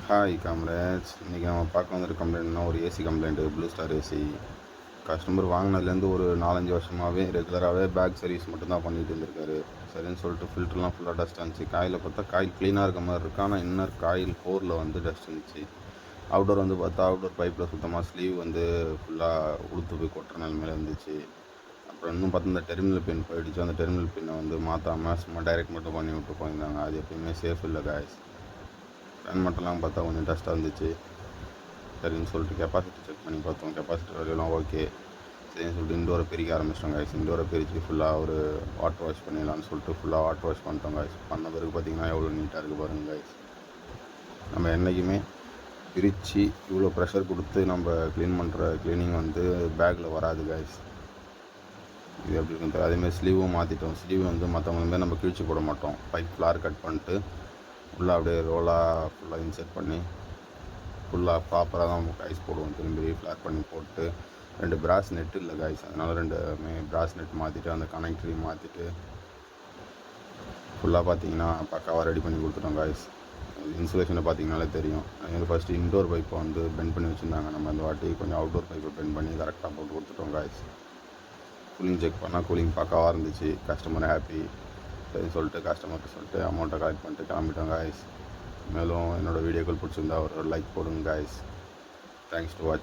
Hi comrades, இன்றைக்கி நம்ம பார்க்க வந்துட்டு கம்ப்ளைண்ட்னா ஒரு AC complaint. Blue Star AC customer வாங்கினதுலேருந்து ஒரு 4-5 வருஷமாகவே ரெகுலராகவே பேக் சர்வீஸ் மட்டும்தான் பண்ணிட்டு இருந்திருக்காரு. சரின்னு சொல்லிட்டு ஃபில்டர்லாம் ஃபுல்லாக டஸ்ட் இருந்துச்சு. காயில் பார்த்தா காயில் க்ளீனாக இருக்க மாதிரி இருக்குது, ஆனால் இன்னர் காயில் கோரில் வந்து டஸ்ட் இருந்துச்சு. அவுட்டோர் வந்து பார்த்தா அவுட்டோர் பைப்பில் சுத்தமாக ஸ்லீவ் வந்து ஃபுல்லாக உளுத்து போய் கொட்டுற நிலமையில இருந்துச்சு. அப்புறம் இன்னும் பார்த்தா இந்த டெர்மினல் பின் போயிடுச்சு. அந்த டெர்மினல் பின்னை வந்து மாற்றாமல் சும்மா டைரெக்ட் மட்டும் பண்ணி விட்டு போயிருந்தாங்க. அது எப்பயுமே சேஃப் இல்லை காய்ஸ். ஃபேன் மட்டும்லாம் பார்த்தா கொஞ்சம் டஸ்ட்டாக இருந்துச்சு. சரின்னு சொல்லிட்டு கெப்பாசிட்டி செக் பண்ணி பார்த்தோம். கெப்பாசிட்டி வேலையெல்லாம் ஓகே. சரின்னு சொல்லிட்டு இண்டோரை பிரிக்க ஆரம்பிச்சிட்டோம் காய்ஸ். இண்டோரை பிரித்து ஃபுல்லாக ஒரு வாட்டர் வாஷ் பண்ணிடலான்னு சொல்லிட்டு ஃபுல்லாக வாட்டர் வாஷ் பண்ணிட்டோம் காய்ஸ். பண்ண பிறகு பார்த்திங்கன்னா எவ்வளோ நீட்டாக இருக்குது பாருங்கள் காய்ஸ். நம்ம என்றைக்குமே பிரித்து இவ்வளோ ப்ரெஷர் கொடுத்து நம்ம க்ளீன் பண்ணுற க்ளீனிங் வந்து பேக்கில் வராது காய்ஸ். இது எப்படி இருக்குது. அதேமாதிரி ஸ்லீவும் மாற்றிட்டோம். ஸ்லீவ் வந்து மற்றவங்களுமே நம்ம கிழிச்சு போட மாட்டோம். பைப் ஃப்ளார் கட் பண்ணிட்டு ஃபுல்லாக அப்படியே ரோலாக ஃபுல்லாக இன்செர்ட் பண்ணி ஃபுல்லாக ப்ராப்பராக தான் காய்ஸ் போடுவோம். திரும்பி ஃப்ளார் பண்ணி போட்டு 2 பிராஸ் நெட்டு இல்லை காய்ஸ், அதனால் 2 பிராஸ் நெட் மாற்றிட்டு அந்த கனெக்டரி மாற்றிட்டு ஃபுல்லாக பார்த்தீங்கன்னா பக்காவாக ரெடி பண்ணி கொடுத்துட்டோம் காய்ஸ். இன்சுலேஷனை பார்த்தீங்கனாலே தெரியும். அது ஃபஸ்ட்டு இன்டோர் பைப்பை வந்து பெண்ட் பண்ணி வச்சுருந்தாங்க. நம்ம அந்த வாட்டி கொஞ்சம் அவுட்டோர் பைப்பை பெண்ட் பண்ணி கரெக்டாக போட்டு கொடுத்துட்டோம் காய்ஸ். கூலிங் செக் பண்ணால் கூலிங் பக்காவாக இருந்துச்சு. Customer happy. சரின்னு சொல்லிட்டு கஸ்டமர்கிட்ட சொல்லிட்டு அமௌண்ட்டை கலெக்ட் பண்ணிட்டு கிளம்பிட்டோம் காய்ஸ். மேலும் என்னோடய வீடியோக்கள் பிடிச்சிருந்தா ஒரு லைக் போடுங்க காய்ஸ். Thanks to watch.